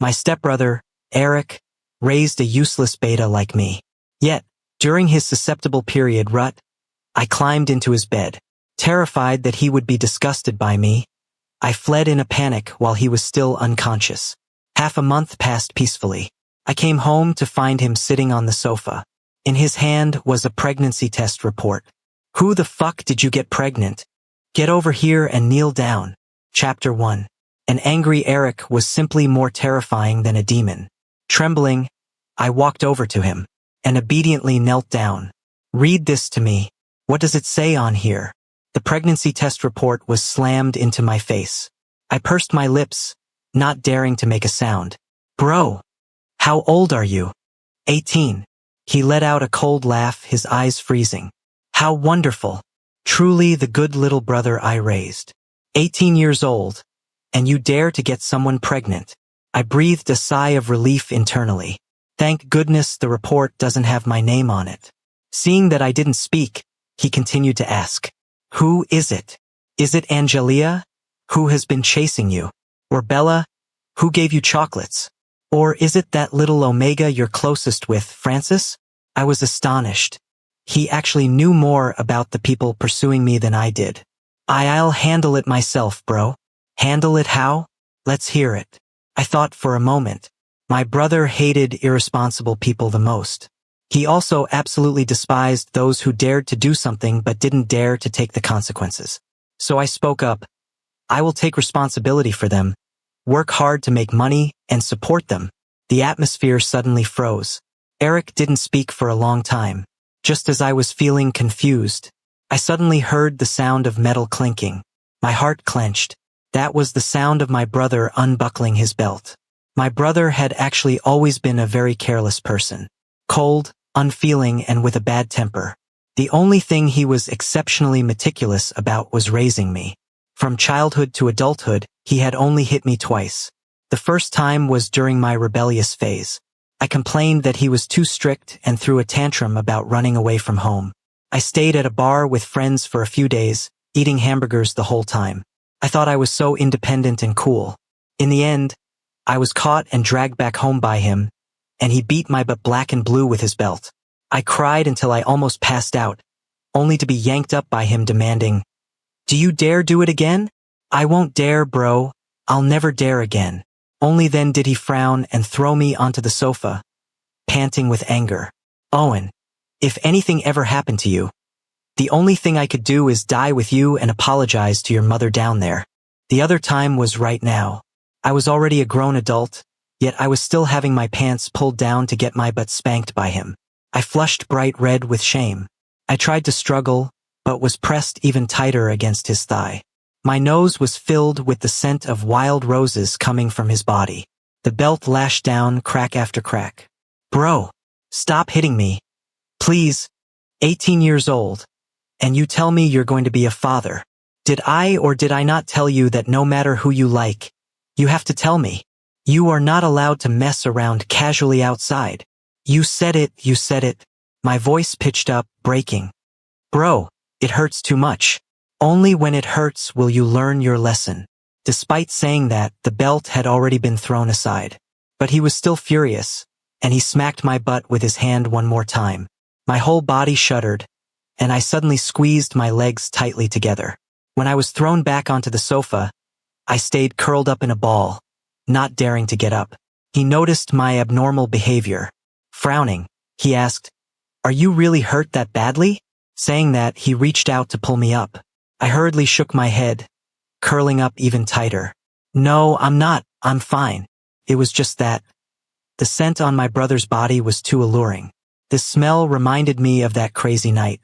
My stepbrother, Eric, raised a useless beta like me. Yet, during his susceptible period rut, I climbed into his bed. Terrified that he would be disgusted by me, I fled in a panic while he was still unconscious. Half a month passed peacefully. I came home to find him sitting on the sofa. In his hand was a pregnancy test report. Who the fuck did you get pregnant? Get over here and kneel down. Chapter 1. An angry Eric was simply more terrifying than a demon. Trembling, I walked over to him and obediently knelt down. Read this to me. What does it say on here? The pregnancy test report was slammed into my face. I pursed my lips, not daring to make a sound. Bro, how old are you? 18. He let out a cold laugh, his eyes freezing. How wonderful. Truly the good little brother I raised. 18 years old, and you dare to get someone pregnant. I breathed a sigh of relief internally. Thank goodness the report doesn't have my name on it. Seeing that I didn't speak, he continued to ask. Who is it? Is it Angelia, who has been chasing you? Or Bella, who gave you chocolates? Or is it that little Omega you're closest with, Francis? I was astonished. He actually knew more about the people pursuing me than I did. I'll handle it myself, bro. Handle it how? Let's hear it. I thought for a moment. My brother hated irresponsible people the most. He also absolutely despised those who dared to do something but didn't dare to take the consequences. So I spoke up. I will take responsibility for them, work hard to make money, and support them. The atmosphere suddenly froze. Eric didn't speak for a long time. Just as I was feeling confused, I suddenly heard the sound of metal clinking. My heart clenched. That was the sound of my brother unbuckling his belt. My brother had actually always been a very careless person. Cold, unfeeling, and with a bad temper. The only thing he was exceptionally meticulous about was raising me. From childhood to adulthood, he had only hit me twice. The first time was during my rebellious phase. I complained that he was too strict and threw a tantrum about running away from home. I stayed at a bar with friends for a few days, eating hamburgers the whole time. I thought I was so independent and cool. In the end, I was caught and dragged back home by him, and he beat my butt black and blue with his belt. I cried until I almost passed out, only to be yanked up by him demanding, "Do you dare do it again?" "I won't dare, bro. I'll never dare again." Only then did he frown and throw me onto the sofa, panting with anger. "Owen, if anything ever happened to you, the only thing I could do is die with you and apologize to your mother down there." The other time was right now. I was already a grown adult, yet I was still having my pants pulled down to get my butt spanked by him. I flushed bright red with shame. I tried to struggle, but was pressed even tighter against his thigh. My nose was filled with the scent of wild roses coming from his body. The belt lashed down crack after crack. "Bro, stop hitting me. Please. 18 years old. And you tell me you're going to be a father. Did I or did I not tell you that no matter who you like, you have to tell me? You are not allowed to mess around casually outside. You said it, you said it." My voice pitched up, breaking. "Bro, it hurts too much. Only when it hurts will you learn your lesson." Despite saying that, the belt had already been thrown aside. But he was still furious, and he smacked my butt with his hand one more time. My whole body shuddered, and I suddenly squeezed my legs tightly together. When I was thrown back onto the sofa, I stayed curled up in a ball, not daring to get up. He noticed my abnormal behavior. Frowning, he asked, "Are you really hurt that badly?" Saying that, he reached out to pull me up. I hurriedly shook my head, curling up even tighter. "No, I'm not. I'm fine. It was just that." The scent on my brother's body was too alluring. The smell reminded me of that crazy night.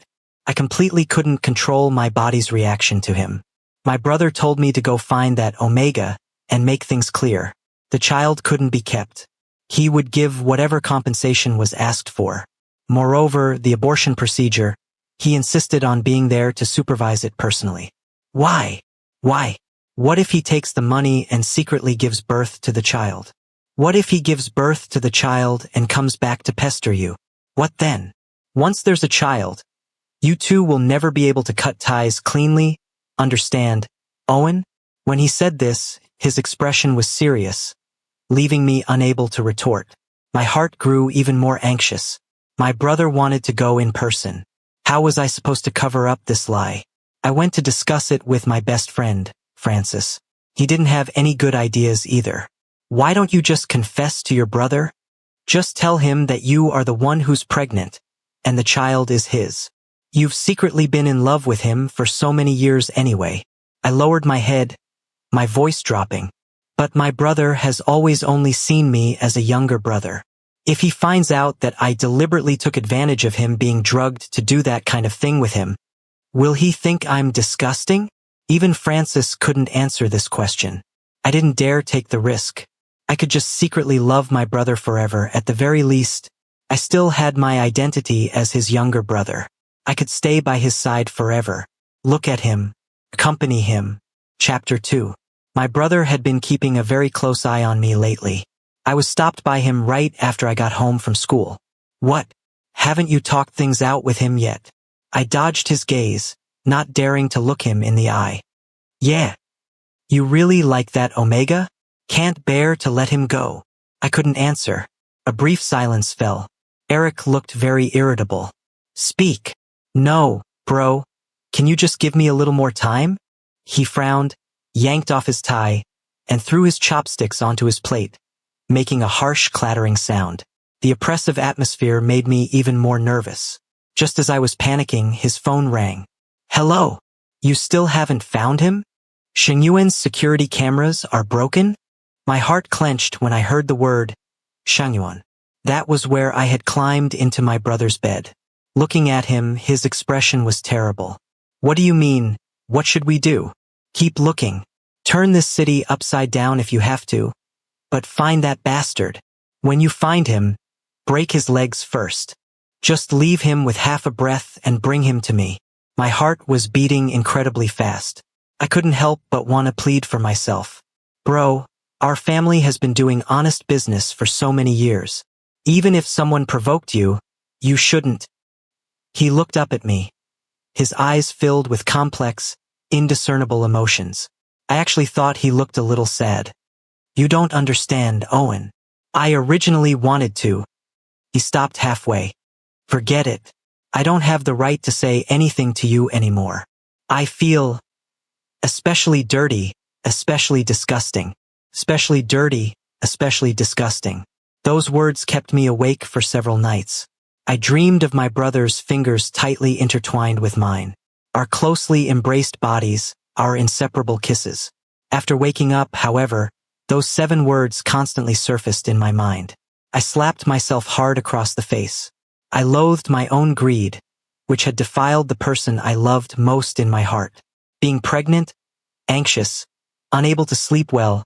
I completely couldn't control my body's reaction to him. My brother told me to go find that Omega and make things clear. The child couldn't be kept. He would give whatever compensation was asked for. Moreover, the abortion procedure, he insisted on being there to supervise it personally. Why? Why? What if he takes the money and secretly gives birth to the child? What if he gives birth to the child and comes back to pester you? What then? Once there's a child, you two will never be able to cut ties cleanly, understand, Owen? When he said this, his expression was serious, leaving me unable to retort. My heart grew even more anxious. My brother wanted to go in person. How was I supposed to cover up this lie? I went to discuss it with my best friend, Francis. He didn't have any good ideas either. Why don't you just confess to your brother? Just tell him that you are the one who's pregnant, and the child is his. You've secretly been in love with him for so many years anyway. I lowered my head, my voice dropping. But my brother has always only seen me as a younger brother. If he finds out that I deliberately took advantage of him being drugged to do that kind of thing with him, will he think I'm disgusting? Even Francis couldn't answer this question. I didn't dare take the risk. I could just secretly love my brother forever. At the very least, I still had my identity as his younger brother. I could stay by his side forever. Look at him. Accompany him. Chapter 2. My brother had been keeping a very close eye on me lately. I was stopped by him right after I got home from school. What? Haven't you talked things out with him yet? I dodged his gaze, not daring to look him in the eye. Yeah. You really like that Omega? Can't bear to let him go. I couldn't answer. A brief silence fell. Eric looked very irritable. Speak. No, bro. Can you just give me a little more time? He frowned, yanked off his tie, and threw his chopsticks onto his plate, making a harsh clattering sound. The oppressive atmosphere made me even more nervous. Just as I was panicking, his phone rang. Hello? You still haven't found him? Shengyuan's security cameras are broken? My heart clenched when I heard the word Shengyuan. That was where I had climbed into my brother's bed. Looking at him, his expression was terrible. What do you mean? What should we do? Keep looking. Turn this city upside down if you have to. But find that bastard. When you find him, break his legs first. Just leave him with half a breath and bring him to me. My heart was beating incredibly fast. I couldn't help but want to plead for myself. Bro, our family has been doing honest business for so many years. Even if someone provoked you, you shouldn't. He looked up at me, his eyes filled with complex, indiscernible emotions. I actually thought he looked a little sad. You don't understand, Owen. I originally wanted to. He stopped halfway. Forget it. I don't have the right to say anything to you anymore. I feel especially dirty, especially disgusting. Especially dirty, especially disgusting. Those words kept me awake for several nights. I dreamed of my brother's fingers tightly intertwined with mine. Our closely embraced bodies, our inseparable kisses. After waking up, however, those 7 words constantly surfaced in my mind. I slapped myself hard across the face. I loathed my own greed, which had defiled the person I loved most in my heart. Being pregnant, anxious, unable to sleep well,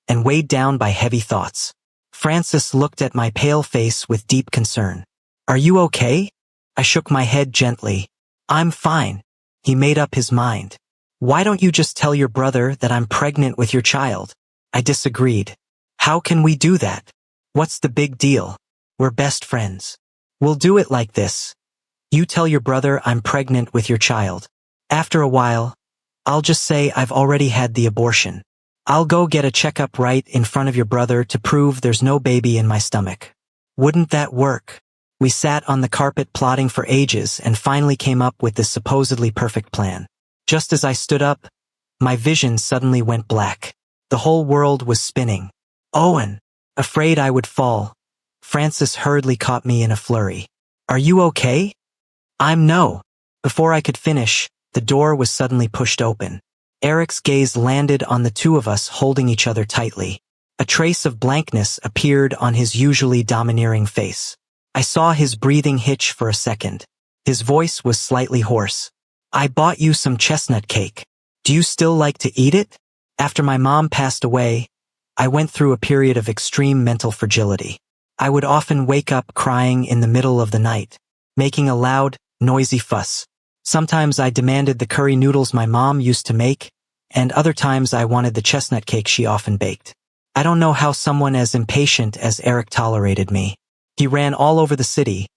and weighed down by heavy thoughts. Francis looked at my pale face with deep concern. Are you okay? I shook my head gently. I'm fine. He made up his mind. Why don't you just tell your brother that I'm pregnant with your child? I disagreed. How can we do that? What's the big deal? We're best friends. We'll do it like this. You tell your brother I'm pregnant with your child. After a while, I'll just say I've already had the abortion. I'll go get a checkup right in front of your brother to prove there's no baby in my stomach. Wouldn't that work? We sat on the carpet plotting for ages and finally came up with this supposedly perfect plan. Just as I stood up, my vision suddenly went black. The whole world was spinning. Owen! Afraid I would fall, Francis hurriedly caught me in a flurry. Are you okay? I'm no. Before I could finish, the door was suddenly pushed open. Eric's gaze landed on the two of us holding each other tightly. A trace of blankness appeared on his usually domineering face. I saw his breathing hitch for a second. His voice was slightly hoarse. I bought you some chestnut cake. Do you still like to eat it? After my mom passed away, I went through a period of extreme mental fragility. I would often wake up crying in the middle of the night, making a loud, noisy fuss. Sometimes I demanded the curry noodles my mom used to make, and other times I wanted the chestnut cake she often baked. I don't know how someone as impatient as Eric tolerated me. He ran all over the city,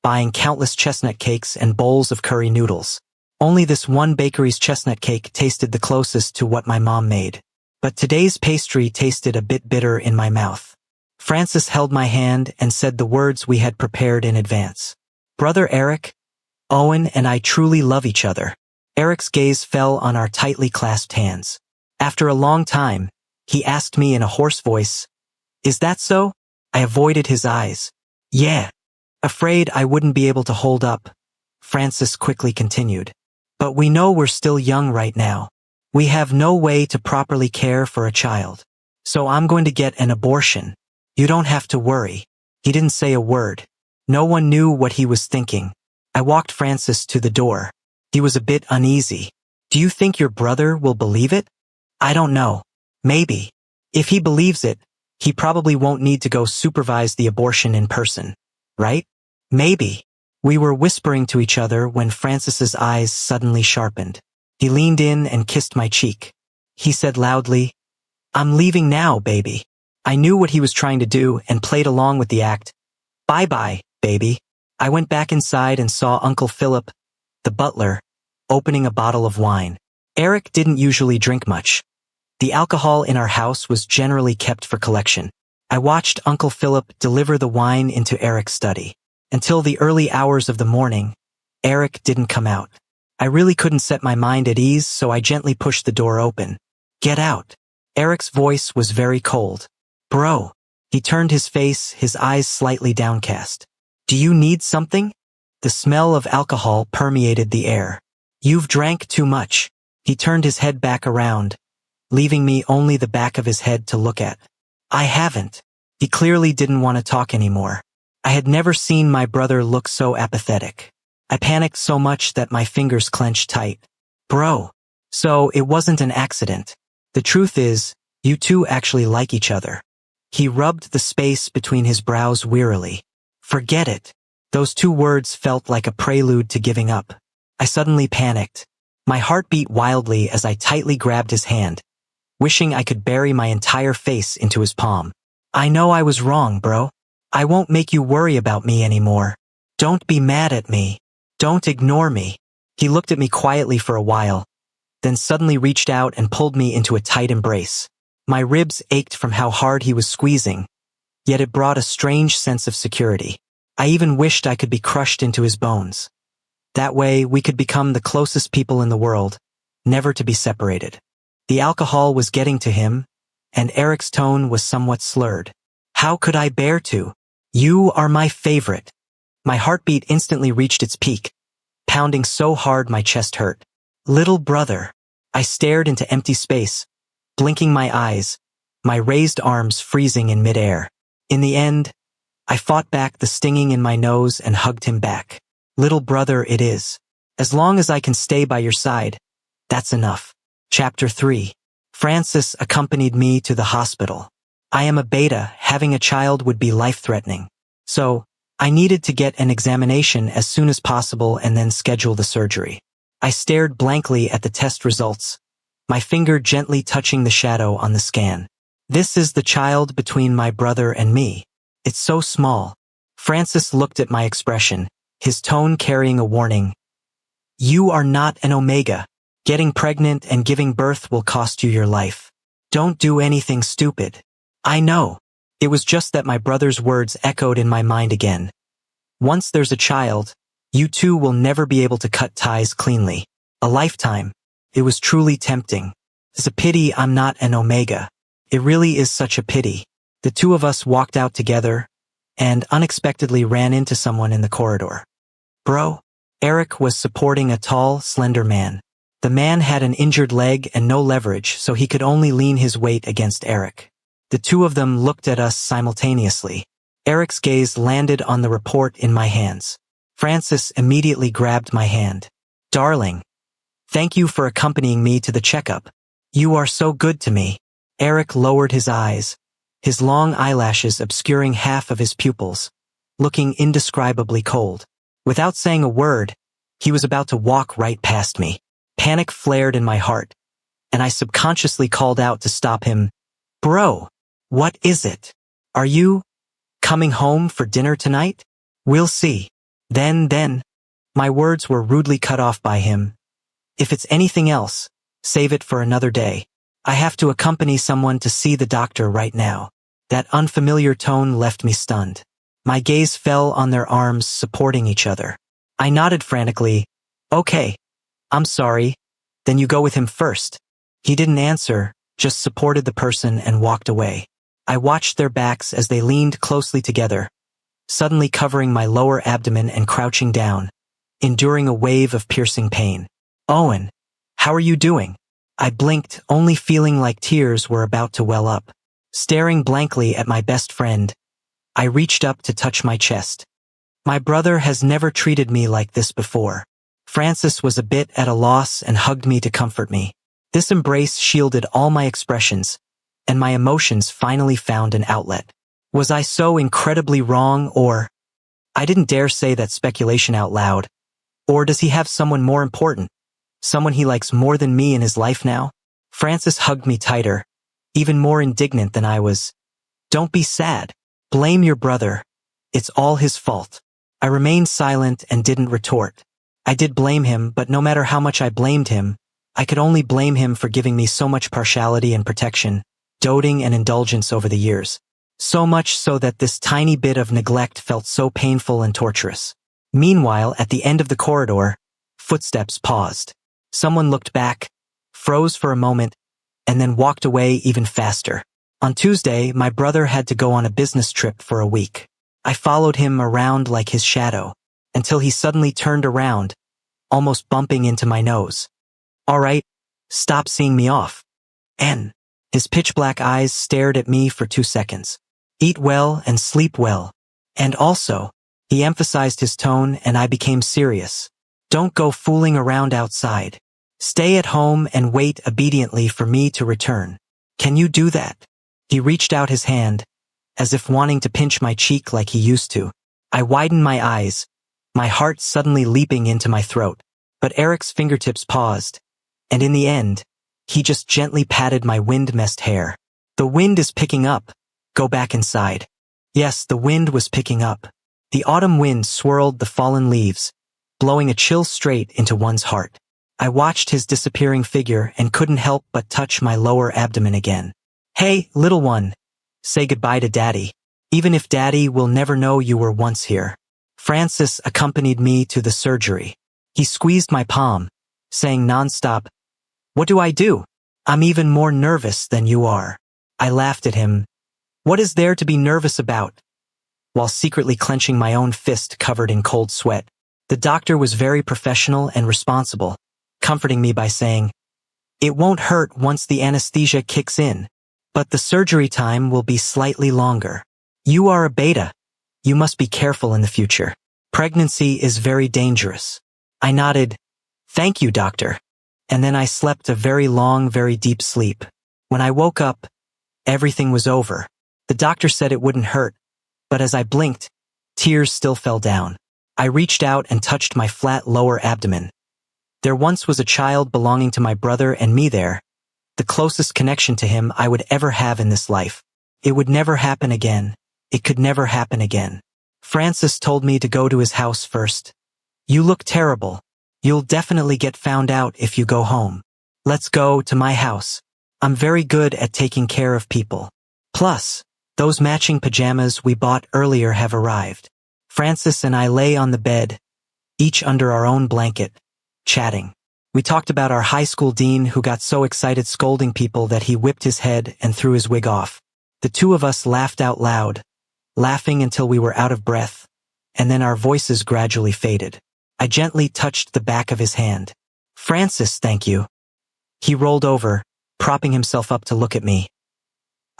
buying countless chestnut cakes and bowls of curry noodles. Only this one bakery's chestnut cake tasted the closest to what my mom made. but today's pastry tasted a bit bitter in my mouth. Francis held my hand and said the words we had prepared in advance. Brother Eric, Owen and I truly love each other. Eric's gaze fell on our tightly clasped hands. After a long time, he asked me in a hoarse voice, "Is that so?" I avoided his eyes. "Yeah." Afraid I wouldn't be able to hold up, Francis quickly continued. "But we know we're still young right now. We have no way to properly care for a child. So I'm going to get an abortion. You don't have to worry." He didn't say a word. No one knew what he was thinking. I walked Francis to the door. He was a bit uneasy. "Do you think your brother will believe it?" "I don't know. Maybe. If he believes it, he probably won't need to go supervise the abortion in person. Right? Maybe." We were whispering to each other when Francis's eyes suddenly sharpened. He leaned in and kissed my cheek. He said loudly, "I'm leaving now, baby." I knew what he was trying to do and played along with the act. "Bye-bye, baby." I went back inside and saw Uncle Philip, the butler, opening a bottle of wine. Eric didn't usually drink much. The alcohol in our house was generally kept for collection. I watched Uncle Philip deliver the wine into Eric's study. Until the early hours of the morning, Eric didn't come out. I really couldn't set my mind at ease, so I gently pushed the door open. "Get out." Eric's voice was very cold. "Bro." He turned his face, his eyes slightly downcast. "Do you need something?" The smell of alcohol permeated the air. "You've drank too much." He turned his head back around, leaving me only the back of his head to look at. "I haven't." He clearly didn't want to talk anymore. I had never seen my brother look so apathetic. I panicked so much that my fingers clenched tight. "Bro, so it wasn't an accident. The truth is, you two actually like each other." He rubbed the space between his brows wearily. "Forget it." Those two words felt like a prelude to giving up. I suddenly panicked. My heart beat wildly as I tightly grabbed his hand, wishing I could bury my entire face into his palm. "I know I was wrong, bro. I won't make you worry about me anymore. Don't be mad at me. Don't ignore me." He looked at me quietly for a while, then suddenly reached out and pulled me into a tight embrace. My ribs ached from how hard he was squeezing, yet it brought a strange sense of security. I even wished I could be crushed into his bones. That way, we could become the closest people in the world, never to be separated. The alcohol was getting to him, and Eric's tone was somewhat slurred. "How could I bear to? You are my favorite." My heartbeat instantly reached its peak, pounding so hard my chest hurt. "Little brother." I stared into empty space, blinking my eyes, my raised arms freezing in midair. In the end, I fought back the stinging in my nose and hugged him back. "Little brother it is. As long as I can stay by your side, that's enough." Chapter 3. Francis accompanied me to the hospital. I am a beta, having a child would be life-threatening. So, I needed to get an examination as soon as possible and then schedule the surgery. I stared blankly at the test results, my finger gently touching the shadow on the scan. "This is the child between my brother and me. It's so small." Francis looked at my expression, his tone carrying a warning. "You are not an omega. Getting pregnant and giving birth will cost you your life. Don't do anything stupid." I know. It was just that my brother's words echoed in my mind again. Once there's a child, you two will never be able to cut ties cleanly. A lifetime. It was truly tempting. It's a pity I'm not an omega. It really is such a pity. The two of us walked out together and unexpectedly ran into someone in the corridor. "Bro." Eric was supporting a tall, slender man. The man had an injured leg and no leverage, so he could only lean his weight against Eric. The two of them looked at us simultaneously. Eric's gaze landed on the report in my hands. Francis immediately grabbed my hand. "Darling, thank you for accompanying me to the checkup. You are so good to me." Eric lowered his eyes, his long eyelashes obscuring half of his pupils, looking indescribably cold. Without saying a word, he was about to walk right past me. Panic flared in my heart, and I subconsciously called out to stop him. "Bro, what is it? Are you coming home for dinner tonight?" "We'll see." Then. My words were rudely cut off by him. "If it's anything else, save it for another day." I have to accompany someone to see the doctor right now. That unfamiliar tone left me stunned. My gaze fell on their arms supporting each other. I nodded frantically. Okay. I'm sorry. Then you go with him first. He didn't answer, just supported the person and walked away. I watched their backs as they leaned closely together, suddenly covering my lower abdomen and crouching down, enduring a wave of piercing pain. Owen, how are you doing? I blinked, only feeling like tears were about to well up. Staring blankly at my best friend, I reached up to touch my chest. My brother has never treated me like this before. Francis was a bit at a loss and hugged me to comfort me. This embrace shielded all my expressions, and my emotions finally found an outlet. Was I so incredibly wrong, or... I didn't dare say that speculation out loud. Or does he have someone more important? Someone he likes more than me in his life now? Francis hugged me tighter, even more indignant than I was. Don't be sad. Blame your brother. It's all his fault. I remained silent and didn't retort. I did blame him, but no matter how much I blamed him, I could only blame him for giving me so much partiality and protection, doting and indulgence over the years. So much so that this tiny bit of neglect felt so painful and torturous. Meanwhile, at the end of the corridor, footsteps paused. Someone looked back, froze for a moment, and then walked away even faster. On Tuesday, my brother had to go on a business trip for a week. I followed him around like his shadow, until he suddenly turned around, almost bumping into my nose. All right, stop seeing me off. N. His pitch-black eyes stared at me for 2 seconds. Eat well and sleep well. And also, he emphasized his tone and I became serious. Don't go fooling around outside. Stay at home and wait obediently for me to return. Can you do that? He reached out his hand, as if wanting to pinch my cheek like he used to. I widened my eyes, my heart suddenly leaping into my throat. But Eric's fingertips paused, and in the end, he just gently patted my wind-messed hair. The wind is picking up. Go back inside. Yes, the wind was picking up. The autumn wind swirled the fallen leaves, blowing a chill straight into one's heart. I watched his disappearing figure and couldn't help but touch my lower abdomen again. Hey, little one. Say goodbye to Daddy. Even if Daddy will never know you were once here. Francis accompanied me to the surgery. He squeezed my palm, saying nonstop, "What do I do? I'm even more nervous than you are." I laughed at him. What is there to be nervous about? While secretly clenching my own fist covered in cold sweat. The doctor was very professional and responsible, comforting me by saying, "It won't hurt once the anesthesia kicks in, but the surgery time will be slightly longer. You are a beta. You must be careful in the future. Pregnancy is very dangerous." I nodded, "Thank you, doctor." And then I slept a very long, very deep sleep. When I woke up, everything was over. The doctor said it wouldn't hurt, but as I blinked, tears still fell down. I reached out and touched my flat lower abdomen. There once was a child belonging to my brother and me there, the closest connection to him I would ever have in this life. It would never happen again. It could never happen again. Francis told me to go to his house first. "You look terrible. You'll definitely get found out if you go home. Let's go to my house. I'm very good at taking care of people. Plus, those matching pajamas we bought earlier have arrived." Francis and I lay on the bed, each under our own blanket, chatting. We talked about our high school dean who got so excited scolding people that he whipped his head and threw his wig off. The two of us laughed out loud, laughing until we were out of breath, and then our voices gradually faded. I gently touched the back of his hand. "Francis, thank you." He rolled over, propping himself up to look at me.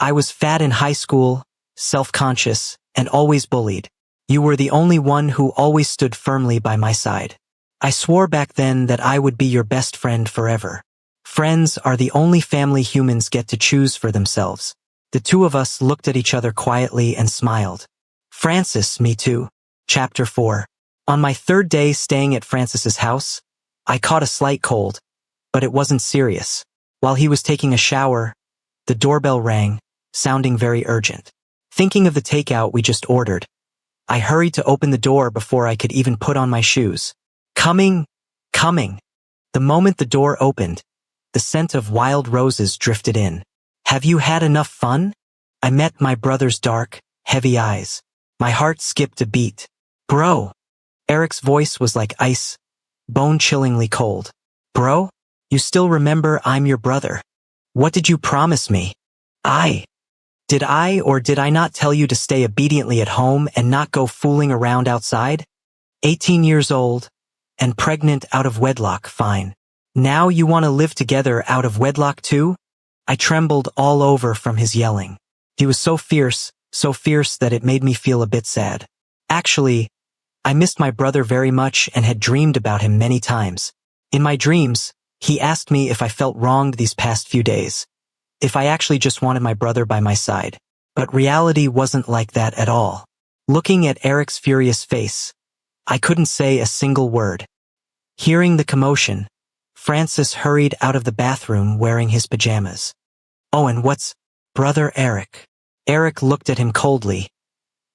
"I was fat in high school, self-conscious, and always bullied. You were the only one who always stood firmly by my side. I swore back then that I would be your best friend forever. Friends are the only family humans get to choose for themselves." The two of us looked at each other quietly and smiled. Francis, me too. Chapter 4. On my third day staying at Francis's house, I caught a slight cold, but it wasn't serious. While he was taking a shower, the doorbell rang, sounding very urgent. Thinking of the takeout we just ordered, I hurried to open the door before I could even put on my shoes. Coming. The moment the door opened, The scent of wild roses drifted in. Have you had enough fun? I met my brother's dark, heavy eyes. My heart skipped a beat. Bro. Eric's voice was like ice, bone-chillingly cold. Bro? You still remember I'm your brother. What did you promise me? Did I or did I not tell you to stay obediently at home and not go fooling around outside? 18 years old, and pregnant out of wedlock, fine. Now you want to live together out of wedlock too? I trembled all over from his yelling. He was so fierce that it made me feel a bit sad. Actually, I missed my brother very much and had dreamed about him many times. In my dreams, he asked me if I felt wronged these past few days, if I actually just wanted my brother by my side. But reality wasn't like that at all. Looking at Eric's furious face, I couldn't say a single word. Hearing the commotion, Francis hurried out of the bathroom wearing his pajamas. Owen, what's... Brother Eric? Eric looked at him coldly,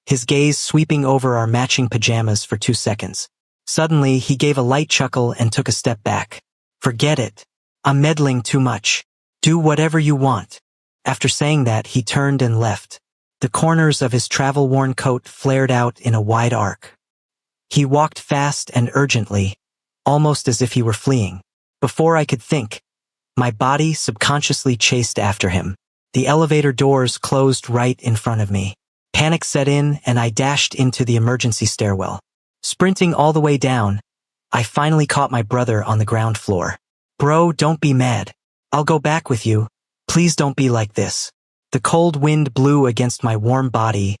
his gaze sweeping over our matching pajamas for 2 seconds. Suddenly, he gave a light chuckle and took a step back. Forget it. I'm meddling too much. Do whatever you want. After saying that, he turned and left. The corners of his travel-worn coat flared out in a wide arc. He walked fast and urgently, almost as if he were fleeing. Before I could think, my body subconsciously chased after him. The elevator doors closed right in front of me. Panic set in and I dashed into the emergency stairwell. Sprinting all the way down, I finally caught my brother on the ground floor. Bro, don't be mad. I'll go back with you. Please don't be like this. The cold wind blew against my warm body,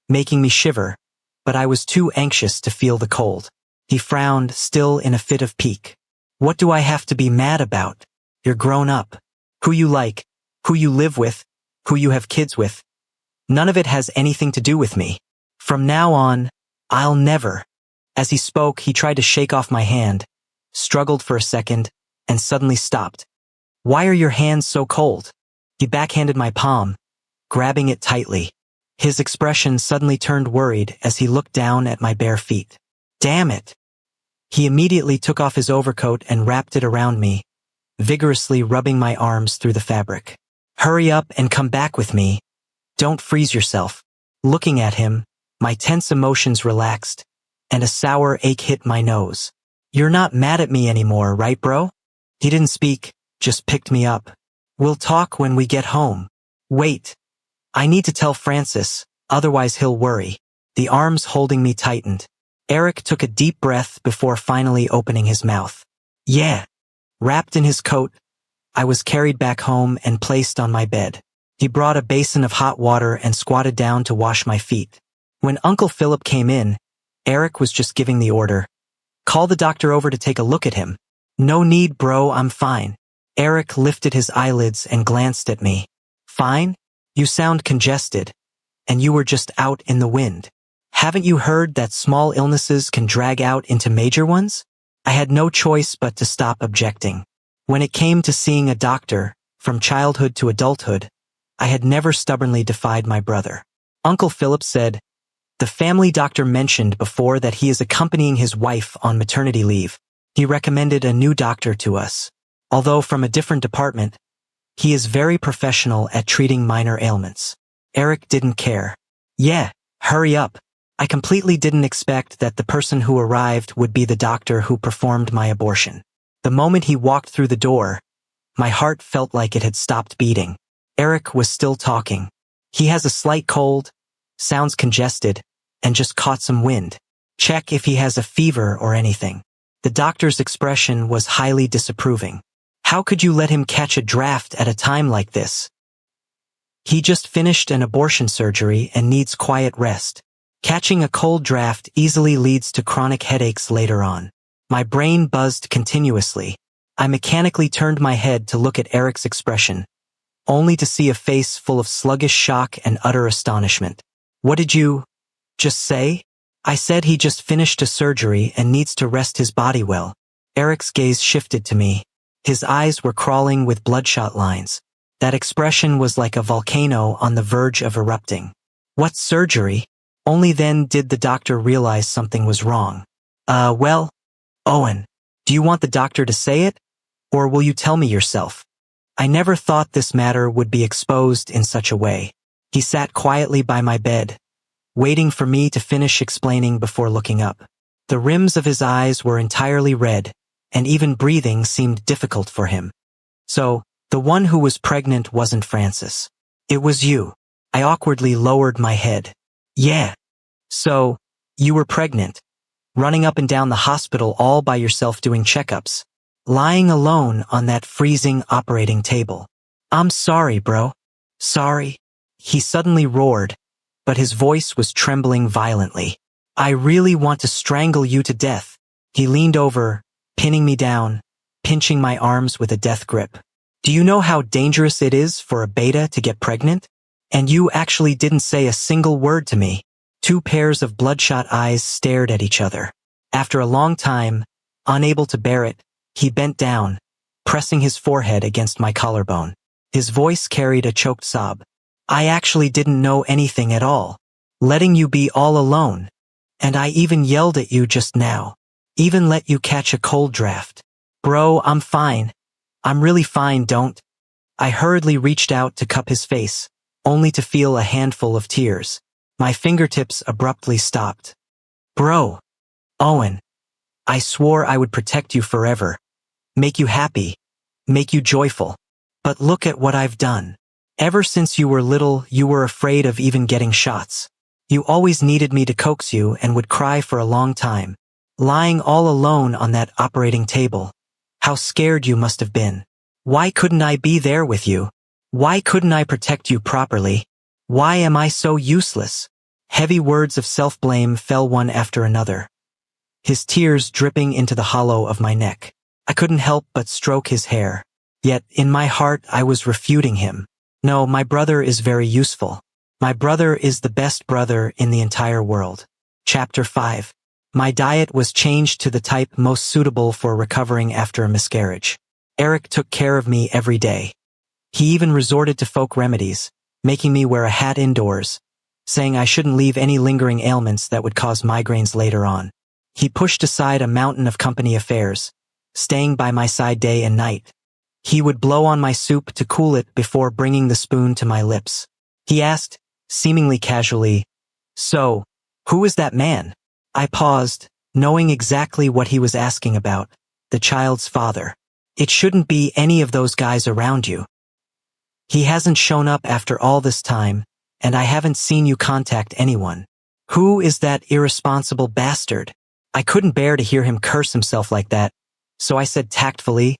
making me shiver, but I was too anxious to feel the cold. He frowned, still in a fit of pique. What do I have to be mad about? You're grown up. Who you like, who you live with, who you have kids with. None of it has anything to do with me. From now on, I'll never. As he spoke, he tried to shake off my hand, struggled for a second, and suddenly stopped. Why are your hands so cold? He backhanded my palm, grabbing it tightly. His expression suddenly turned worried as he looked down at my bare feet. Damn it! He immediately took off his overcoat and wrapped it around me, vigorously rubbing my arms through the fabric. Hurry up and come back with me. Don't freeze yourself. Looking at him, my tense emotions relaxed, and a sour ache hit my nose. You're not mad at me anymore, right, bro? He didn't speak, just picked me up. We'll talk when we get home. Wait. I need to tell Francis, otherwise he'll worry. The arms holding me tightened. Eric took a deep breath before finally opening his mouth. Yeah. Wrapped in his coat, I was carried back home and placed on my bed. He brought a basin of hot water and squatted down to wash my feet. When Uncle Philip came in, Eric was just giving the order. Call the doctor over to take a look at him. No need, bro, I'm fine. Eric lifted his eyelids and glanced at me. Fine? You sound congested. And you were just out in the wind. Haven't you heard that small illnesses can drag out into major ones? I had no choice but to stop objecting. When it came to seeing a doctor, from childhood to adulthood, I had never stubbornly defied my brother. Uncle Philip said, the family doctor mentioned before that he is accompanying his wife on maternity leave. He recommended a new doctor to us. Although from a different department, he is very professional at treating minor ailments. Eric didn't care. Yeah, hurry up. I completely didn't expect that the person who arrived would be the doctor who performed my abortion. The moment he walked through the door, my heart felt like it had stopped beating. Eric was still talking. He has a slight cold, sounds congested, and just caught some wind. Check if he has a fever or anything. The doctor's expression was highly disapproving. How could you let him catch a draft at a time like this? He just finished an abortion surgery and needs quiet rest. Catching a cold draft easily leads to chronic headaches later on. My brain buzzed continuously. I mechanically turned my head to look at Eric's expression, only to see a face full of sluggish shock and utter astonishment. What did you just say? I said he just finished a surgery and needs to rest his body well. Eric's gaze shifted to me. His eyes were crawling with bloodshot lines. That expression was like a volcano on the verge of erupting. What surgery? Only then did the doctor realize something was wrong. Well, Owen, do you want the doctor to say it? Or will you tell me yourself? I never thought this matter would be exposed in such a way. He sat quietly by my bed, waiting for me to finish explaining before looking up. The rims of his eyes were entirely red, and even breathing seemed difficult for him. So, the one who was pregnant wasn't Francis. It was you. I awkwardly lowered my head. Yeah. So, you were pregnant, running up and down the hospital all by yourself doing checkups, lying alone on that freezing operating table. I'm sorry, bro. Sorry. He suddenly roared, but his voice was trembling violently. I really want to strangle you to death. He leaned over, pinning me down, pinching my arms with a death grip. Do you know how dangerous it is for a beta to get pregnant? And you actually didn't say a single word to me. Two pairs of bloodshot eyes stared at each other. After a long time, unable to bear it, he bent down, pressing his forehead against my collarbone. His voice carried a choked sob. I actually didn't know anything at all. Letting you be all alone. And I even yelled at you just now. Even let you catch a cold draft. Bro, I'm fine. I'm really fine, don't. I hurriedly reached out to cup his face, only to feel a handful of tears. My fingertips abruptly stopped. Bro. Owen. I swore I would protect you forever. Make you happy. Make you joyful. But look at what I've done. Ever since you were little, you were afraid of even getting shots. You always needed me to coax you and would cry for a long time. Lying all alone on that operating table. How scared you must have been. Why couldn't I be there with you? Why couldn't I protect you properly? Why am I so useless? Heavy words of self-blame fell one after another. His tears dripping into the hollow of my neck. I couldn't help but stroke his hair. Yet, in my heart, I was refuting him. No, my brother is very useful. My brother is the best brother in the entire world. Chapter 5. My diet was changed to the type most suitable for recovering after a miscarriage. Eric took care of me every day. He even resorted to folk remedies, making me wear a hat indoors, saying I shouldn't leave any lingering ailments that would cause migraines later on. He pushed aside a mountain of company affairs, staying by my side day and night. He would blow on my soup to cool it before bringing the spoon to my lips. He asked, seemingly casually, "So, who is that man?" I paused, knowing exactly what he was asking about, the child's father. It shouldn't be any of those guys around you. He hasn't shown up after all this time, and I haven't seen you contact anyone. Who is that irresponsible bastard? I couldn't bear to hear him curse himself like that, so I said tactfully,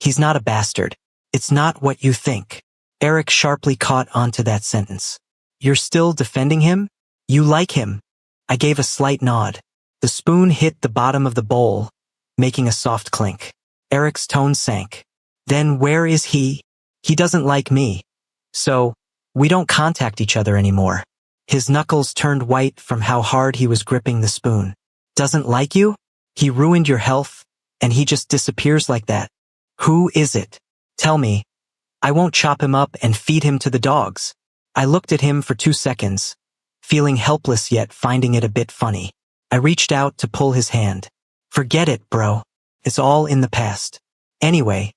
"He's not a bastard. It's not what you think." Eric sharply caught onto that sentence. "You're still defending him? You like him?" I gave a slight nod. The spoon hit the bottom of the bowl, making a soft clink. Eric's tone sank. "Then where is he? He doesn't like me. So, we don't contact each other anymore." His knuckles turned white from how hard he was gripping the spoon. "Doesn't like you? He ruined your health, and he just disappears like that. Who is it? Tell me. I won't chop him up and feed him to the dogs." I looked at him for 2 seconds, feeling helpless yet finding it a bit funny. I reached out to pull his hand. "Forget it, bro. It's all in the past. Anyway,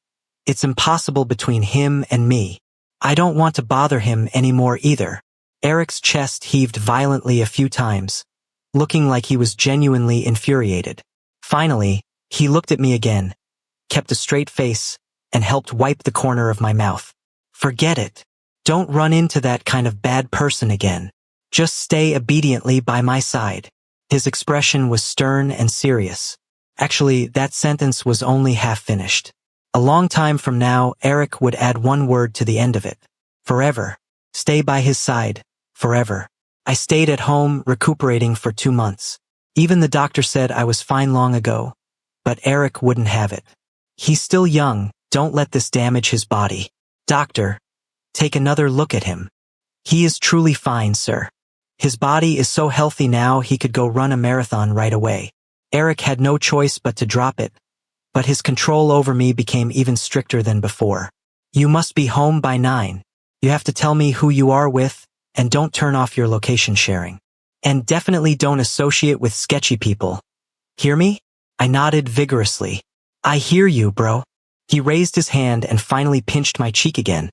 it's impossible between him and me. I don't want to bother him anymore either." Eric's chest heaved violently a few times, looking like he was genuinely infuriated. Finally, he looked at me again, kept a straight face, and helped wipe the corner of my mouth. "Forget it. Don't run into that kind of bad person again. Just stay obediently by my side." His expression was stern and serious. Actually, that sentence was only half finished. A long time from now, Eric would add one word to the end of it. Forever. Stay by his side. Forever. I stayed at home, recuperating for 2 months. Even the doctor said I was fine long ago. But Eric wouldn't have it. "He's still young, don't let this damage his body. Doctor, take another look at him. He is truly fine, sir. His body is so healthy now he could go run a marathon right away." Eric had no choice but to drop it, but his control over me became even stricter than before. "You must be home by 9. You have to tell me who you are with, and don't turn off your location sharing. And definitely don't associate with sketchy people. Hear me?" I nodded vigorously. "I hear you, bro." He raised his hand and finally pinched my cheek again,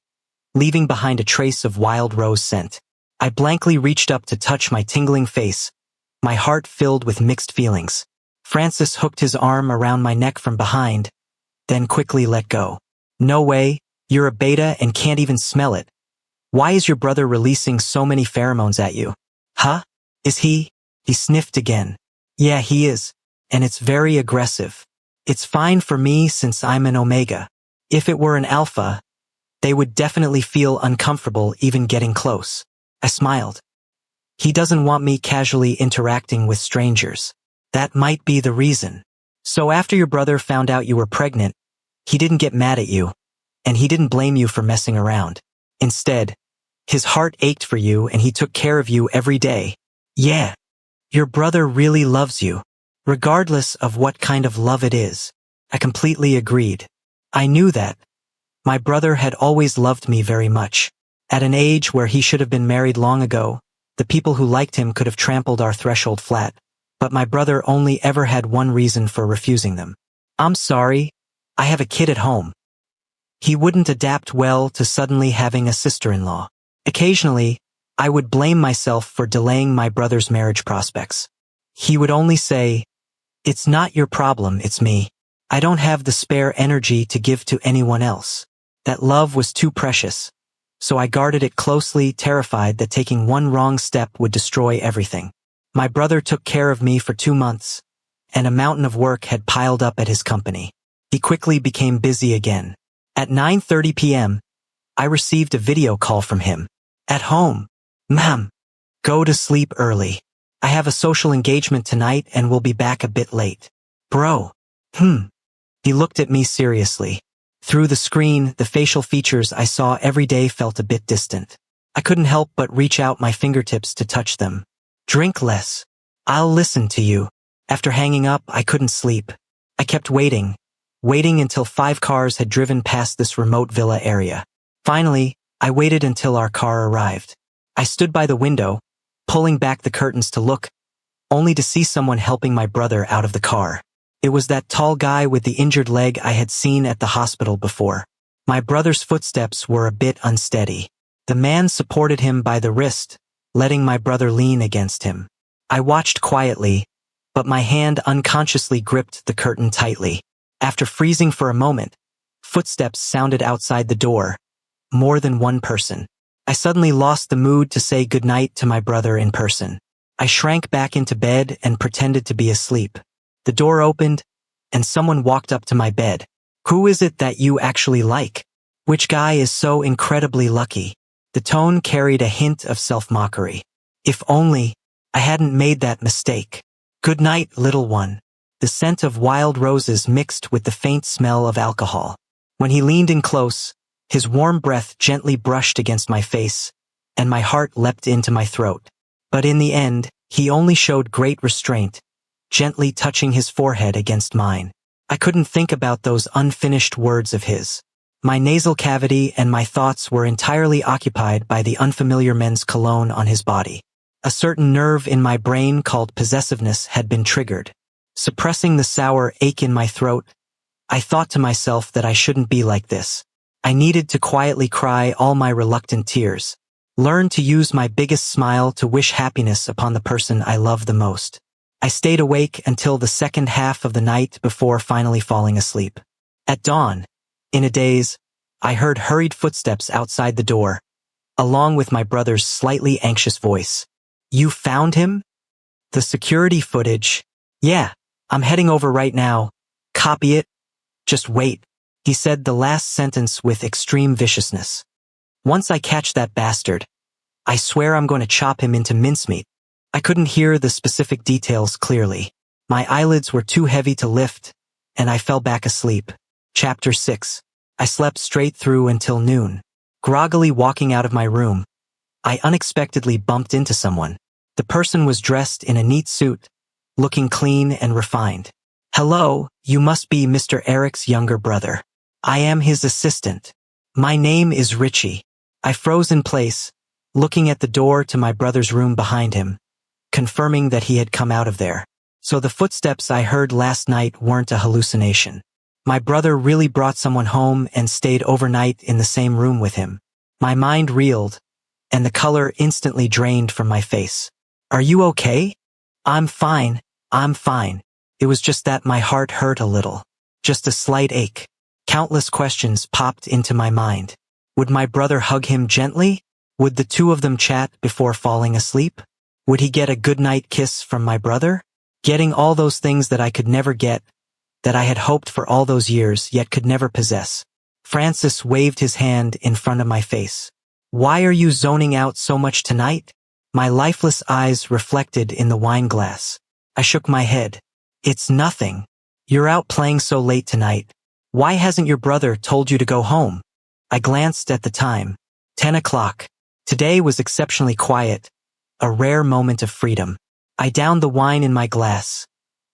leaving behind a trace of wild rose scent. I blankly reached up to touch my tingling face, my heart filled with mixed feelings. Francis hooked his arm around my neck from behind, then quickly let go. No way, you're a beta and can't even smell it. Why is your brother releasing so many pheromones at you? Huh? Is he? He sniffed again. Yeah, he is, and it's very aggressive. It's fine for me since I'm an omega. If it were an alpha, they would definitely feel uncomfortable even getting close. I smiled. He doesn't want me casually interacting with strangers. That might be the reason. So after your brother found out you were pregnant, he didn't get mad at you, and he didn't blame you for messing around. Instead, his heart ached for you and he took care of you every day. Yeah, your brother really loves you, regardless of what kind of love it is. I completely agreed. I knew that. My brother had always loved me very much. At an age where he should have been married long ago, the people who liked him could have trampled our threshold flat, but my brother only ever had one reason for refusing them. I'm sorry, I have a kid at home. He wouldn't adapt well to suddenly having a sister-in-law. Occasionally, I would blame myself for delaying my brother's marriage prospects. He would only say, "It's not your problem, it's me. I don't have the spare energy to give to anyone else." That love was too precious, so I guarded it closely, terrified that taking one wrong step would destroy everything. My brother took care of me for 2 months, and a mountain of work had piled up at his company. He quickly became busy again. At 9:30 p.m., I received a video call from him. At home. Ma'am, go to sleep early. I have a social engagement tonight and will be back a bit late. Bro. He looked at me seriously. Through the screen, the facial features I saw every day felt a bit distant. I couldn't help but reach out my fingertips to touch them. Drink less. I'll listen to you. After hanging up, I couldn't sleep. I kept waiting until 5 cars had driven past this remote villa area. Finally, I waited until our car arrived. I stood by the window, pulling back the curtains to look, only to see someone helping my brother out of the car. It was that tall guy with the injured leg I had seen at the hospital before. My brother's footsteps were a bit unsteady. The man supported him by the wrist, letting my brother lean against him. I watched quietly, but my hand unconsciously gripped the curtain tightly. After freezing for a moment, footsteps sounded outside the door. More than one person. I suddenly lost the mood to say goodnight to my brother in person. I shrank back into bed and pretended to be asleep. The door opened, and someone walked up to my bed. Who is it that you actually like? Which guy is so incredibly lucky? The tone carried a hint of self-mockery. If only I hadn't made that mistake. Good night, little one. The scent of wild roses mixed with the faint smell of alcohol. When he leaned in close, his warm breath gently brushed against my face, and my heart leapt into my throat. But in the end, he only showed great restraint, gently touching his forehead against mine. I couldn't think about those unfinished words of his. My nasal cavity and my thoughts were entirely occupied by the unfamiliar men's cologne on his body. A certain nerve in my brain called possessiveness had been triggered. Suppressing the sour ache in my throat, I thought to myself that I shouldn't be like this. I needed to quietly cry all my reluctant tears. Learn to use my biggest smile to wish happiness upon the person I love the most. I stayed awake until the second half of the night before finally falling asleep. At dawn, in a daze, I heard hurried footsteps outside the door, along with my brother's slightly anxious voice. You found him? The security footage. Yeah, I'm heading over right now. Copy it. Just wait. He said the last sentence with extreme viciousness. Once I catch that bastard, I swear I'm going to chop him into mincemeat. I couldn't hear the specific details clearly. My eyelids were too heavy to lift, and I fell back asleep. Chapter 6. I slept straight through until noon. Groggily walking out of my room, I unexpectedly bumped into someone. The person was dressed in a neat suit, looking clean and refined. Hello, you must be Mr. Eric's younger brother. I am his assistant. My name is Richie. I froze in place, looking at the door to my brother's room behind him, confirming that he had come out of there. So the footsteps I heard last night weren't a hallucination. My brother really brought someone home and stayed overnight in the same room with him. My mind reeled, and the color instantly drained from my face. Are you okay? I'm fine. I'm fine. It was just that my heart hurt a little. Just a slight ache. Countless questions popped into my mind. Would my brother hug him gently? Would the two of them chat before falling asleep? Would he get a goodnight kiss from my brother? Getting all those things that I could never get, that I had hoped for all those years yet could never possess. Francis waved his hand in front of my face. Why are you zoning out so much tonight? My lifeless eyes reflected in the wine glass. I shook my head. It's nothing. You're out playing so late tonight. Why hasn't your brother told you to go home? I glanced at the time. 10 o'clock. Today was exceptionally quiet, a rare moment of freedom. I downed the wine in my glass.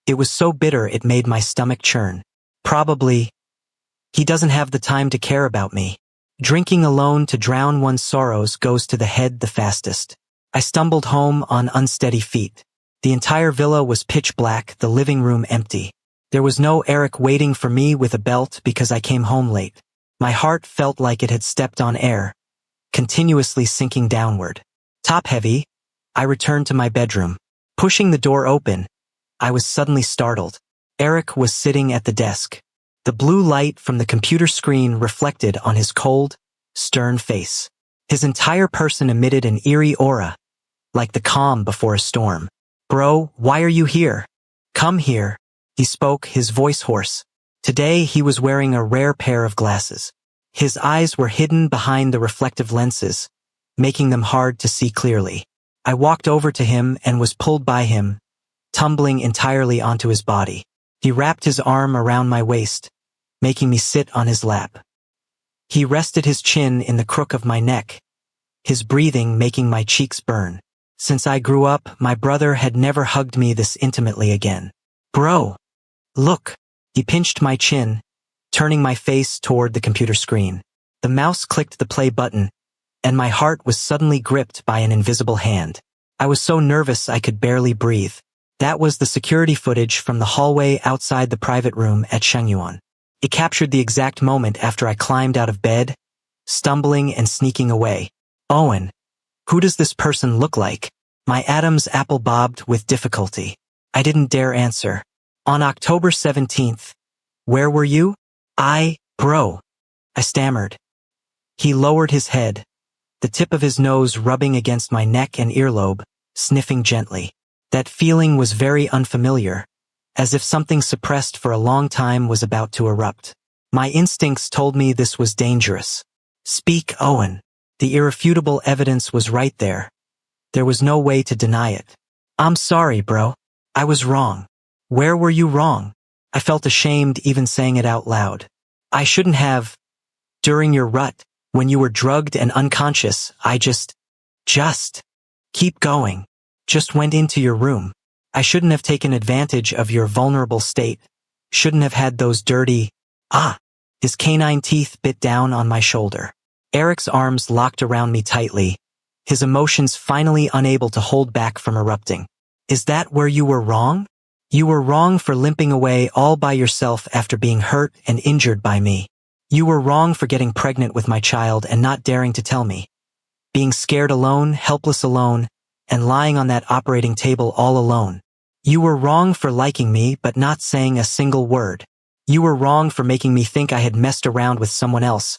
It was so bitter it made my stomach churn. Probably, he doesn't have the time to care about me. Drinking alone to drown one's sorrows goes to the head the fastest. I stumbled home on unsteady feet. The entire villa was pitch black, the living room empty. There was no Eric waiting for me with a belt because I came home late. My heart felt like it had stepped on air, continuously sinking downward. Top-heavy, I returned to my bedroom. Pushing the door open, I was suddenly startled. Eric was sitting at the desk. The blue light from the computer screen reflected on his cold, stern face. His entire person emitted an eerie aura, like the calm before a storm. Bro, why are you here? Come here. He spoke, his voice hoarse. Today he was wearing a rare pair of glasses. His eyes were hidden behind the reflective lenses, making them hard to see clearly. I walked over to him and was pulled by him, tumbling entirely onto his body. He wrapped his arm around my waist, making me sit on his lap. He rested his chin in the crook of my neck, his breathing making my cheeks burn. Since I grew up, my brother had never hugged me this intimately again. Bro, look. He pinched my chin, turning my face toward the computer screen. The mouse clicked the play button, and my heart was suddenly gripped by an invisible hand. I was so nervous I could barely breathe. That was the security footage from the hallway outside the private room at Shengyuan. It captured the exact moment after I climbed out of bed, stumbling and sneaking away. Owen, who does this person look like? My Adam's apple bobbed with difficulty. I didn't dare answer. On October 17th, where were you? Bro, I stammered. He lowered his head, the tip of his nose rubbing against my neck and earlobe, sniffing gently. That feeling was very unfamiliar, as if something suppressed for a long time was about to erupt. My instincts told me this was dangerous. Speak, Owen. The irrefutable evidence was right there. There was no way to deny it. I'm sorry, bro. I was wrong. Where were you wrong? I felt ashamed even saying it out loud. I shouldn't have. During your rut, when you were drugged and unconscious, I just keep going. Just went into your room. I shouldn't have taken advantage of your vulnerable state. Shouldn't have had those dirty, His canine teeth bit down on my shoulder. Eric's arms locked around me tightly, his emotions finally unable to hold back from erupting. Is that where you were wrong? You were wrong for limping away all by yourself after being hurt and injured by me. You were wrong for getting pregnant with my child and not daring to tell me. Being scared alone, helpless alone, and lying on that operating table all alone. You were wrong for liking me but not saying a single word. You were wrong for making me think I had messed around with someone else,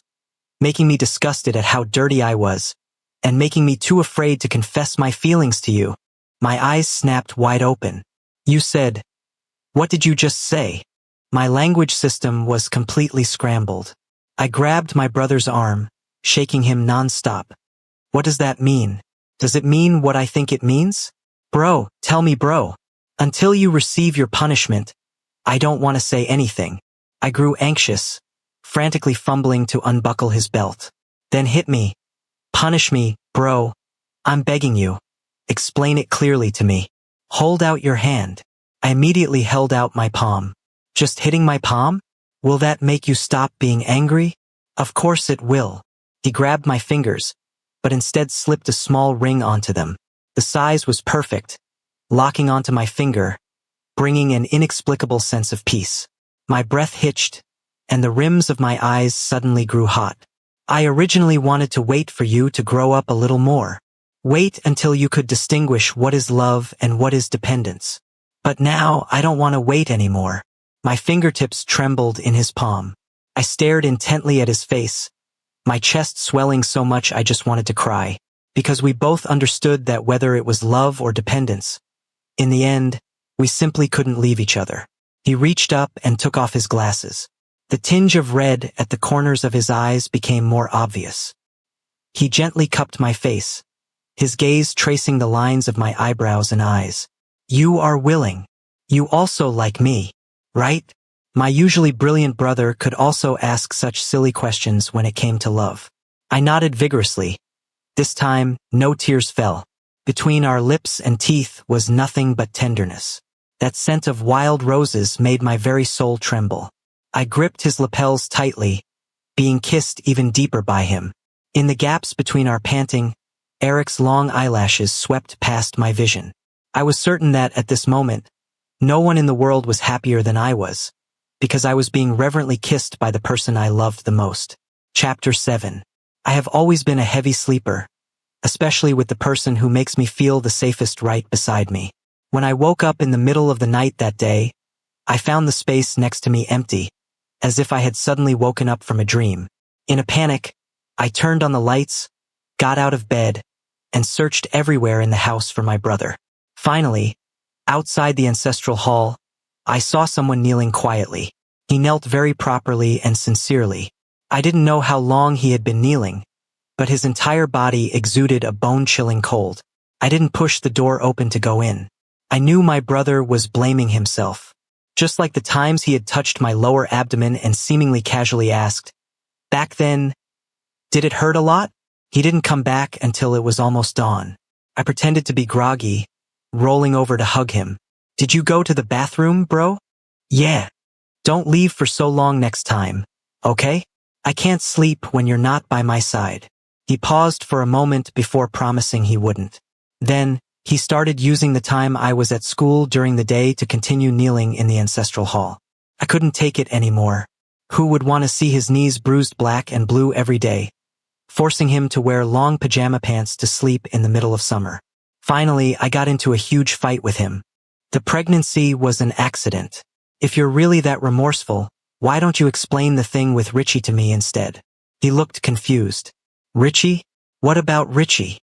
making me disgusted at how dirty I was, and making me too afraid to confess my feelings to you. My eyes snapped wide open. You said, what did you just say? My language system was completely scrambled. I grabbed my brother's arm, shaking him non-stop. What does that mean? Does it mean what I think it means? Bro, tell me, bro. Until you receive your punishment, I don't want to say anything. I grew anxious, frantically fumbling to unbuckle his belt. Then hit me. Punish me, bro. I'm begging you. Explain it clearly to me. Hold out your hand. I immediately held out my palm. Just hitting my palm? Will that make you stop being angry? Of course it will. He grabbed my fingers, but instead slipped a small ring onto them. The size was perfect, locking onto my finger, bringing an inexplicable sense of peace. My breath hitched, and the rims of my eyes suddenly grew hot. I originally wanted to wait for you to grow up a little more. Wait until you could distinguish what is love and what is dependence. But now I don't want to wait anymore. My fingertips trembled in his palm. I stared intently at his face, my chest swelling so much I just wanted to cry, because we both understood that whether it was love or dependence, in the end, we simply couldn't leave each other. He reached up and took off his glasses. The tinge of red at the corners of his eyes became more obvious. He gently cupped my face, his gaze tracing the lines of my eyebrows and eyes. You are willing. You also like me, right? My usually brilliant brother could also ask such silly questions when it came to love. I nodded vigorously. This time, no tears fell. Between our lips and teeth was nothing but tenderness. That scent of wild roses made my very soul tremble. I gripped his lapels tightly, being kissed even deeper by him. In the gaps between our panting, Eric's long eyelashes swept past my vision. I was certain that, at this moment, no one in the world was happier than I was, because I was being reverently kissed by the person I loved the most. Chapter 7. I have always been a heavy sleeper, especially with the person who makes me feel the safest right beside me. When I woke up in the middle of the night that day, I found the space next to me empty, as if I had suddenly woken up from a dream. In a panic, I turned on the lights, got out of bed, and searched everywhere in the house for my brother. Finally, outside the ancestral hall, I saw someone kneeling quietly. He knelt very properly and sincerely. I didn't know how long he had been kneeling, but his entire body exuded a bone-chilling cold. I didn't push the door open to go in. I knew my brother was blaming himself. Just like the times he had touched my lower abdomen and seemingly casually asked, "Back then, did it hurt a lot?" He didn't come back until it was almost dawn. I pretended to be groggy, rolling over to hug him. "Did you go to the bathroom, bro?" "Yeah. Don't leave for so long next time, okay? I can't sleep when you're not by my side." He paused for a moment before promising he wouldn't. Then, he started using the time I was at school during the day to continue kneeling in the ancestral hall. I couldn't take it anymore. Who would want to see his knees bruised black and blue every day, forcing him to wear long pajama pants to sleep in the middle of summer? Finally, I got into a huge fight with him. The pregnancy was an accident. If you're really that remorseful, why don't you explain the thing with Richie to me instead? He looked confused. Richie? What about Richie?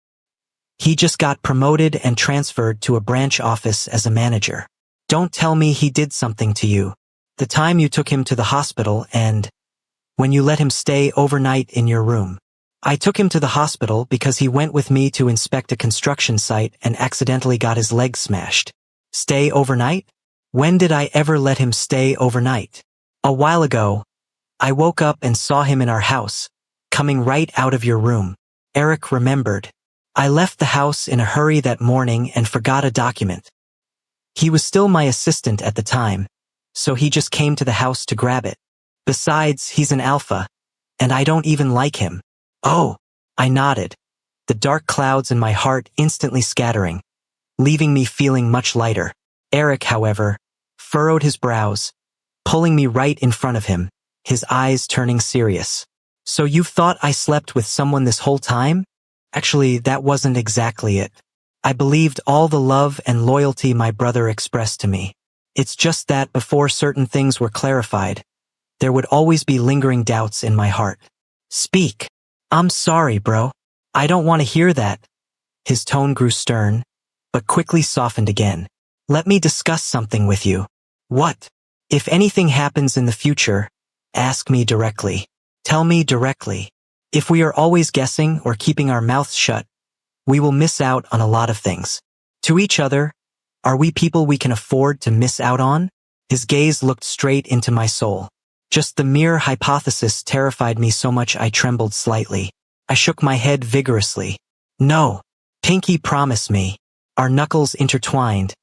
He just got promoted and transferred to a branch office as a manager. Don't tell me he did something to you. The time you took him to the hospital and when you let him stay overnight in your room. I took him to the hospital because he went with me to inspect a construction site and accidentally got his leg smashed. Stay overnight? When did I ever let him stay overnight? A while ago, I woke up and saw him in our house, coming right out of your room. Eric remembered. I left the house in a hurry that morning and forgot a document. He was still my assistant at the time, so he just came to the house to grab it. Besides, he's an alpha, and I don't even like him. Oh, I nodded, the dark clouds in my heart instantly scattering, leaving me feeling much lighter. Eric, however, furrowed his brows, pulling me right in front of him, his eyes turning serious. So you've thought I slept with someone this whole time? Actually, that wasn't exactly it. I believed all the love and loyalty my brother expressed to me. It's just that before certain things were clarified, there would always be lingering doubts in my heart. Speak. I'm sorry, bro. I don't want to hear that. His tone grew stern, but quickly softened again. Let me discuss something with you. What? If anything happens in the future, ask me directly. Tell me directly. If we are always guessing or keeping our mouths shut, we will miss out on a lot of things. To each other, are we people we can afford to miss out on? His gaze looked straight into my soul. Just the mere hypothesis terrified me so much I trembled slightly. I shook my head vigorously. No. Pinky, promise me. Our knuckles intertwined,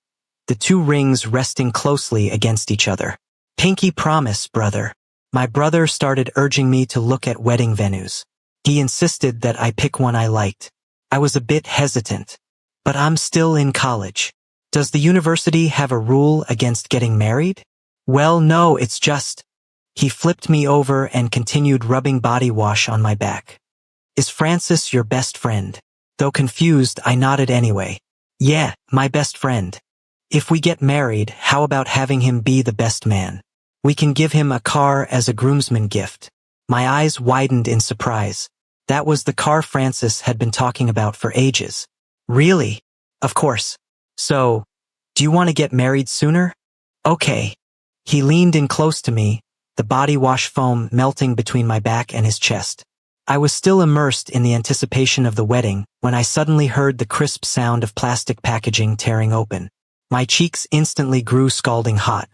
the two rings resting closely against each other. Pinky, promise, brother. My brother started urging me to look at wedding venues. He insisted that I pick one I liked. I was a bit hesitant. But I'm still in college. Does the university have a rule against getting married? Well, no, it's just... He flipped me over and continued rubbing body wash on my back. Is Francis your best friend? Though confused, I nodded anyway. Yeah, my best friend. If we get married, how about having him be the best man? We can give him a car as a groomsman gift. My eyes widened in surprise. That was the car Francis had been talking about for ages. Really? Of course. So, do you want to get married sooner? Okay. He leaned in close to me, the body wash foam melting between my back and his chest. I was still immersed in the anticipation of the wedding when I suddenly heard the crisp sound of plastic packaging tearing open. My cheeks instantly grew scalding hot.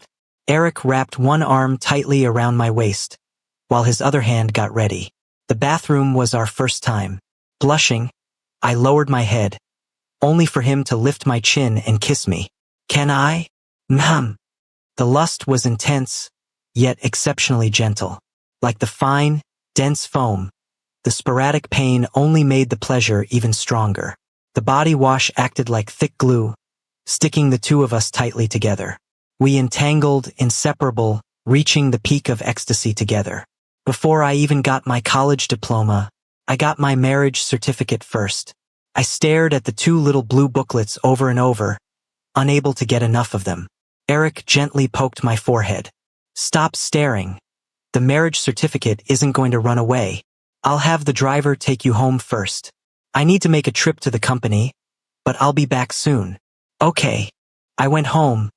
Eric wrapped one arm tightly around my waist, while his other hand got ready. The bathroom was our first time. Blushing, I lowered my head, only for him to lift my chin and kiss me. Can I? Ma'am. The lust was intense, yet exceptionally gentle. Like the fine, dense foam, the sporadic pain only made the pleasure even stronger. The body wash acted like thick glue, sticking the two of us tightly together. We entangled, inseparable, reaching the peak of ecstasy together. Before I even got my college diploma, I got my marriage certificate first. I stared at the two little blue booklets over and over, unable to get enough of them. Eric gently poked my forehead. Stop staring. The marriage certificate isn't going to run away. I'll have the driver take you home first. I need to make a trip to the company, but I'll be back soon. Okay. I went home,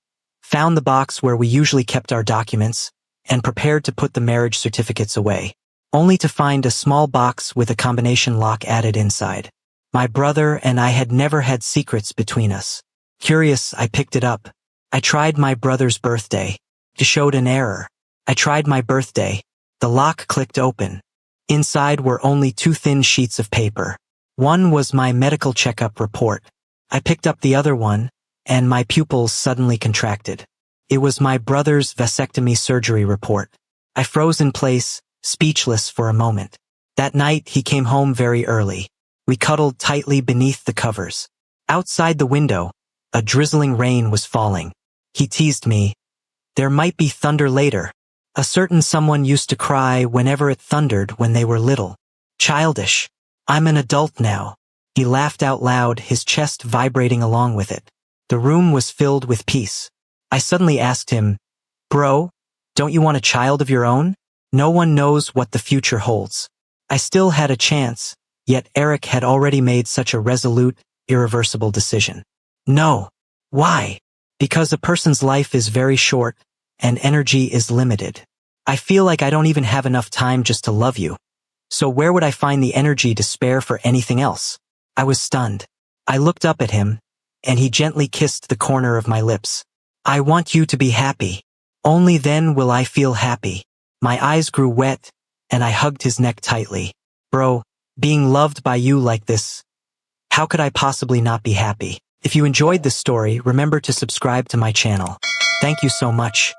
found the box where we usually kept our documents, and prepared to put the marriage certificates away, only to find a small box with a combination lock added inside. My brother and I had never had secrets between us. Curious, I picked it up. I tried my brother's birthday. It showed an error. I tried my birthday. The lock clicked open. Inside were only two thin sheets of paper. One was my medical checkup report. I picked up the other one, and my pupils suddenly contracted. It was my brother's vasectomy surgery report. I froze in place, speechless for a moment. That night, he came home very early. We cuddled tightly beneath the covers. Outside the window, a drizzling rain was falling. He teased me. There might be thunder later. A certain someone used to cry whenever it thundered when they were little. Childish. I'm an adult now. He laughed out loud, his chest vibrating along with it. The room was filled with peace. I suddenly asked him, Bro, don't you want a child of your own? No one knows what the future holds. I still had a chance, yet Eric had already made such a resolute, irreversible decision. No. Why? Because a person's life is very short, and energy is limited. I feel like I don't even have enough time just to love you. So where would I find the energy to spare for anything else? I was stunned. I looked up at him, and he gently kissed the corner of my lips. I want you to be happy. Only then will I feel happy. My eyes grew wet, and I hugged his neck tightly. Bro, being loved by you like this, how could I possibly not be happy? If you enjoyed this story, remember to subscribe to my channel. Thank you so much.